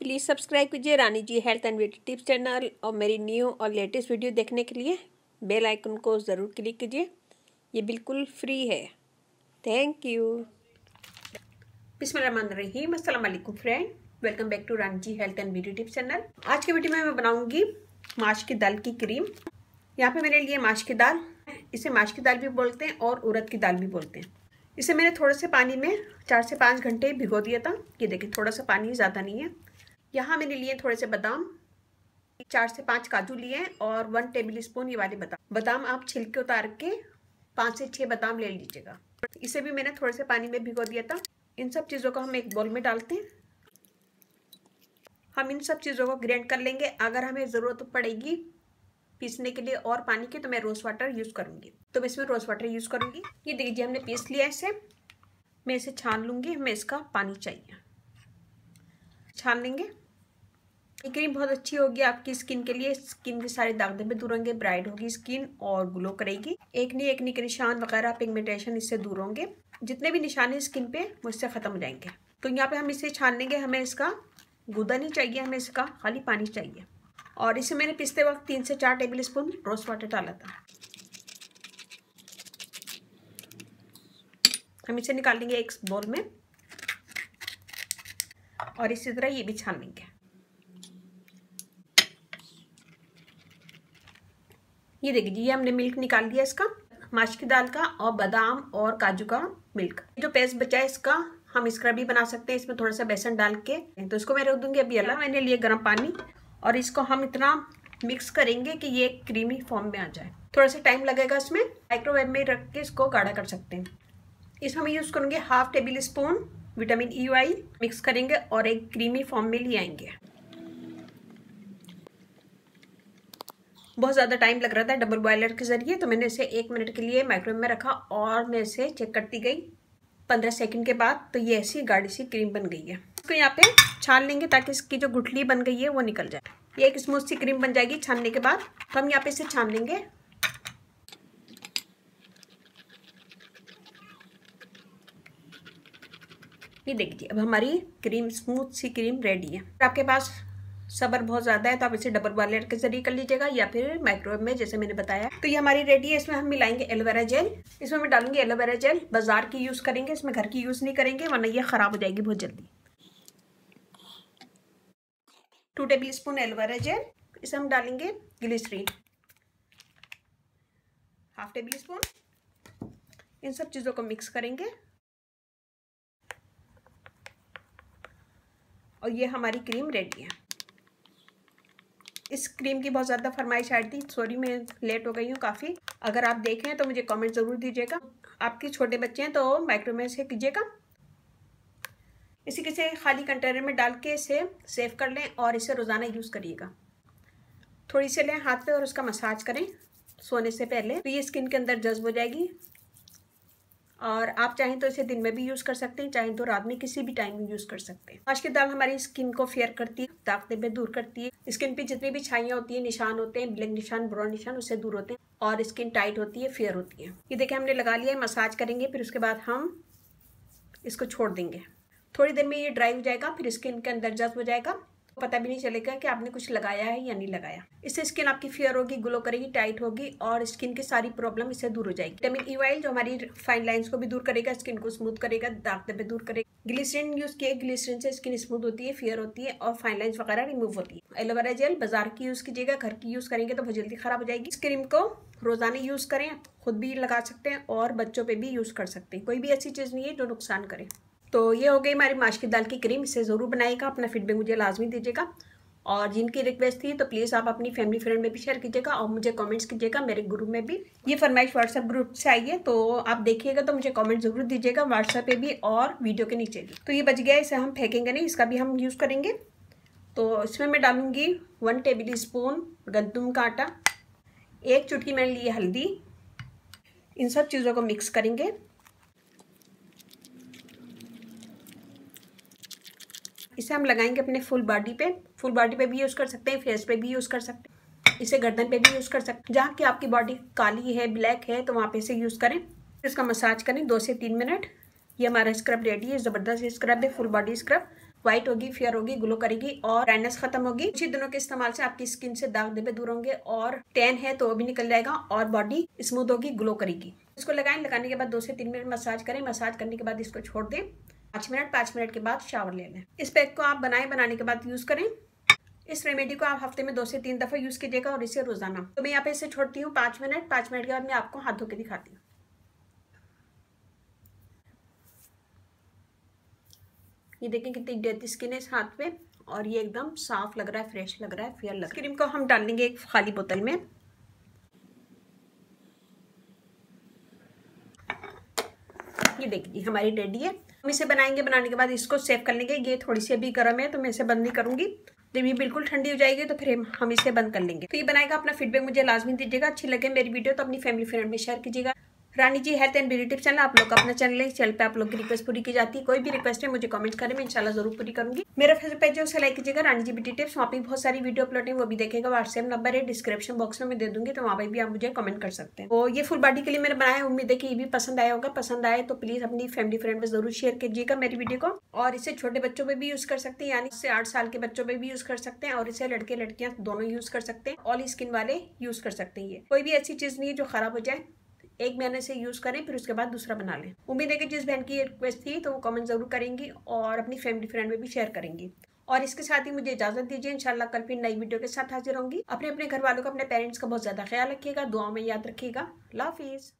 Please subscribe कीजिए Rani ji health and beauty tips channel और मेरी न्यू और लेटेस्ट वीडियो देखने के लिए बेल आइकन को ज़रूर क्लिक कीजिए। ये बिल्कुल फ्री है। Thank you. बिस्मिल्लाहिर्रहमानिर्रहीम। अस्सलाम वालेकुम friend, welcome back to Rani ji health and beauty tips channel. आज की वीडियो में मैं बनाऊंगी माश की दाल की क्रीम। यहाँ पे मैंने लिए माश की दाल, इसे माश की दाल भी बोलते हैं और उड़द की दाल भी बोलते हैं। इसे मैंने थोड़े से पानी में 4 से 5 घंटे भिगो दिया था। ये देखिए थोड़ा सा पानी, ज़्यादा नहीं है। यहाँ मैंने लिए थोड़े से बादाम, 4 से 5 काजू लिए और 1 टेबल स्पून ये वाले बादाम आप छिलके उतार के 5 से 6 बादाम ले लीजिएगा। इसे भी मैंने थोड़े से पानी में भिगो दिया था। इन सब चीज़ों को हम एक बाउल में डालते हैं। हम इन सब चीज़ों को ग्राइंड कर लेंगे। अगर हमें ज़रूरत पड़ेगी पीसने के लिए और पानी की तो मैं रोज़ वाटर यूज़ करूँगी, तो मैं इसमें रोज़ वाटर यूज़ करूँगी। ये देखिए हमने पीस लिया इसे। मैं इसे छान लूँगी, हमें इसका पानी चाहिए। छान लेंगे। ये क्रीम बहुत अच्छी होगी आपकी स्किन के लिए। स्किन के सारे दाग धब्बे दूर होंगे, ब्राइट होगी स्किन और ग्लो करेगी। एकनी के निशान वगैरह, पिगमेंटेशन इससे दूर होंगे। जितने भी निशान है स्किन पे वो इससे ख़त्म हो जाएंगे। तो यहाँ पे हम इसे छान लेंगे। हमें इसका गूदा नहीं चाहिए, हमें इसका खाली पानी चाहिए। और इसे मैंने पीसते वक्त 3 से 4 टेबल स्पून रोज़ वाटर डाला था। हम इसे निकाल लेंगे एक बाउल में और इसी तरह ये भी छान लेंगे। ये देखिए ये हमने मिल्क निकाल लिया इसका, माश की दाल का और बादाम और काजू का मिल्क। जो पेस्ट बचा है इसका हम स्क्रब भी बना सकते हैं, इसमें थोड़ा सा बेसन डाल के। तो इसको मैं रख दूंगी अभी अलग। मैंने लिया गर्म पानी और इसको हम इतना मिक्स करेंगे कि ये क्रीमी फॉर्म में आ जाए। थोड़ा सा टाइम लगेगा इसमें। माइक्रोवेव में रख के इसको गाढ़ा कर सकते हैं। इसमें मैं यूज़ करूँगी 1/2 table spoon vitamin E oil. Mix करेंगे और एक क्रीमी फॉर्म में ले आएंगे। बहुत ज़्यादा टाइम लग रहा था डबल बॉयलर के ज़रिए, तो मैंने इसे 1 मिनट के लिए माइक्रोवेव में रखा और मैं इसे चेक करती गई 15 सेकंड के बाद। तो ये ऐसी गाढ़ी सी क्रीम बन गई है। इसको यहाँ पे छान लेंगे ताकि इसकी जो गुठली बन गई है वो निकल जाए। ये एक स्मूथ सी क्रीम बन जाएगी छानने के बाद। तो हम यहाँ पे इसे छान लेंगे। ये देखिए अब हमारी क्रीम, स्मूथ सी क्रीम रेडी है। आपके पास सब्र बहुत ज़्यादा है तो आप इसे डबल बॉयलर के जरिए कर लीजिएगा या फिर माइक्रोवेव में जैसे मैंने बताया। तो ये हमारी रेडी है। इसमें हम मिलाएंगे एलोवेरा जेल। इसमें मैं डालूंगी एलोवेरा जेल। बाजार की यूज़ करेंगे, इसमें घर की यूज़ नहीं करेंगे वरना ये ख़राब हो जाएगी बहुत जल्दी। 2 टेबल स्पून एलोवेरा जेल। इसे हम डालेंगे ग्लिसरीन 1/2 टेबल स्पून। इन सब चीज़ों को मिक्स करेंगे और ये हमारी क्रीम रेडी है। इस क्रीम की बहुत ज़्यादा फरमाइश आई थी। सॉरी मैं लेट हो गई हूँ काफ़ी। अगर आप देखें तो मुझे कमेंट ज़रूर दीजिएगा। आपके छोटे बच्चे हैं तो माइक्रोवेव में से कीजिएगा। इसी के से खाली कंटेनर में डाल के इसे सेव कर लें और इसे रोज़ाना यूज़ करिएगा। थोड़ी सी लें हाथ पे और उसका मसाज करें सोने से पहले, तो ये स्किन के अंदर जज्ब हो जाएगी। और आप चाहें तो इसे दिन में भी यूज़ कर सकते हैं, चाहें तो रात में किसी भी टाइम में यूज़ कर सकते हैं। माश की दाल हमारी स्किन को फेयर करती है, दाग धब्बे दूर करती है। स्किन पे जितनी भी छाइयाँ होती है, निशान होते हैं, ब्लैक निशान, ब्राउन निशान, उससे दूर होते हैं और स्किन टाइट होती है, फेयर होती है। ये देखिए हमने लगा लिया है। मसाज करेंगे, फिर उसके बाद हम इसको छोड़ देंगे। थोड़ी देर में ये ड्राई हो जाएगा, फिर स्किन के अंदर जज्ब हो जाएगा। पता भी नहीं चलेगा कि आपने कुछ लगाया है या नहीं लगाया। इससे स्किन आपकी फेयर होगी, ग्लो करेगी, टाइट होगी और स्किन की सारी प्रॉब्लम इससे दूर हो जाएगी। विटामिन ई ऑयल जो हमारी फाइन लाइंस को भी दूर करेगा, स्किन को स्मूथ करेगा, दाग धब्बे दूर करेगा। ग्लिसरीन यूज़ किए, ग्लिसरीन से स्किन स्मूथ होती है, फेयर होती है और फाइन लाइंस वगैरह रिमूव होती है। एलोवेरा जेल बाजार की यूज़ कीजिएगा, घर की यूज़ करेंगे तो बहुत जल्दी ख़राब हो जाएगी। इस क्रीम को रोज़ाना यूज़ करें, खुद भी लगा सकते हैं और बच्चों पर भी यूज़ कर सकते हैं। कोई भी ऐसी चीज़ नहीं है जो नुकसान करे। तो ये हो गई हमारी माश की दाल की क्रीम। इसे ज़रूर बनाइएगा, अपना फीडबैक मुझे लाजमी दीजिएगा। और जिनकी रिक्वेस्ट थी तो प्लीज़ आप अपनी फैमिली फ्रेंड में भी शेयर कीजिएगा और मुझे कमेंट्स कीजिएगा मेरे ग्रुप में भी। ये फरमाइश व्हाट्सएप ग्रुप से आई है तो आप देखिएगा तो मुझे कमेंट ज़रूर दीजिएगा व्हाट्सएप पे भी और वीडियो के नीचे भी। तो ये बच गया, इसे हम फेंकेंगे नहीं, इसका भी हम यूज़ करेंगे। तो इसमें मैं डालूँगी 1 टेबल स्पून गंदम का आटा, 1 चुटकी मैंने ली हल्दी। इन सब चीज़ों को मिक्स करेंगे। इसे हम लगाएंगे अपने फुल बॉडी पे। फुल बॉडी पे भी यूज़ कर सकते हैं, फेस पे भी यूज़ कर सकते हैं, इसे गर्दन पे भी यूज़ कर सकते हैं। जहाँ की आपकी बॉडी काली है, ब्लैक है, तो वहाँ पे इसे यूज़ करें। इसका मसाज करें 2 से 3 मिनट। ये हमारा स्क्रब रेडी है। ज़बरदस्त स्क्रब है, फुल बॉडी स्क्रब। व्हाइट होगी, फेयर होगी, ग्लो करेगी और ड्राइनेस खत्म होगी। कुछ ही दिनों के इस्तेमाल से आपकी स्किन से दाग धब्बे दूर होंगे और टैन है तो वो भी निकल जाएगा और बॉडी स्मूथ होगी, ग्लो करेगी। इसको लगाएं, लगाने के बाद 2 से 3 मिनट मसाज करें। मसाज करने के बाद इसको छोड़ दें 5 मिनट के बाद शावर ले लें। इस पैक को आप बनाने के बाद यूज करें। इस रेमेडी को आप हफ्ते में 2 से 3 दफा यूज कीजिएगा और इसे रोजाना। तो मैं यहाँ पे इसे छोड़ती हूँ 5 मिनट। 5 मिनट के बाद मैं आपको हाथ धो के दिखाती हूँ। ये देखें कितनी डेटी स्किन है इस हाथ पे और ये एकदम साफ लग रहा है, फ्रेश लग रहा है, फेयर लग रहा है। क्रीम को हम डाल लेंगे एक खाली बोतल में। ये देखिए हमारी रेडी है। हम इसे बनाएंगे, बनाने के बाद इसको सेव कर लेंगे। ये थोड़ी सी अभी गर्म है तो मैं इसे बंद नहीं करूंगी। जब ये बिल्कुल ठंडी हो जाएगी तो फिर हम इसे बंद कर लेंगे। तो ये बनाएगा, अपना फीडबैक मुझे लाजमी दीजिएगा। अच्छी लगे मेरी वीडियो तो अपनी फैमिली फ्रेंड में शेयर कीजिएगा। Rani ji health and beauty tips channel आप लोग का अपना चैनल है। चैनल पे आप लोग की रिक्वेस्ट पूरी की जाती है। कोई भी रिक्वेस्ट है मुझे कमेंट करें, मैं इंशाल्लाह जरूर पूरी करूंगी। मेरा फेसबुक पेज है उसे लाइक कीजिएगा, रानी जी ब्यूटी टिप्स। वहाँ पे बहुत सारी वीडियो अपलोड है, वो भी देखेगा। व्हाट्सएप नंबर है डिस्क्रिप्शन बॉक्स में मैं दे दूंगी, तो वहाँ पे भी आप मुझे कमेंट कर सकते हैं। तो ये फुल बॉडी के लिए मैंने बनाया है। उम्मीद है कि ये भी पसंद आया होगा। पसंद आए तो प्लीज अपनी फैमिली फ्रेंड में जरूर शेयर कीजिएगा मेरी वीडियो को। और इसे छोटे बच्चों में भी यूज कर सकते हैं, यानी इससे 8 साल के बच्चों में भी यूज कर सकते हैं और इसे लड़के लड़कियां दोनों यूज कर सकते हैं। ऑल स्किन वाले यूज कर सकते हैं। ये कोई भी ऐसी चीज नहीं है जो खराब हो जाए। 1 महीने से यूज करें फिर उसके बाद दूसरा बना लें। उम्मीद है कि जिस बहन की रिक्वेस्ट थी तो वो कमेंट जरूर करेंगी और अपनी फैमिली फ्रेंड में भी शेयर करेंगी। और इसके साथ ही मुझे इजाजत दीजिए। इंशाल्लाह कल फिर नई वीडियो के साथ हाजिर होंगी। अपने घर वालों का, अपने पेरेंट्स का बहुत ज्यादा ख्याल रखिएगा, दुआओं में याद रखिएगा। अल्लाह हाफिज।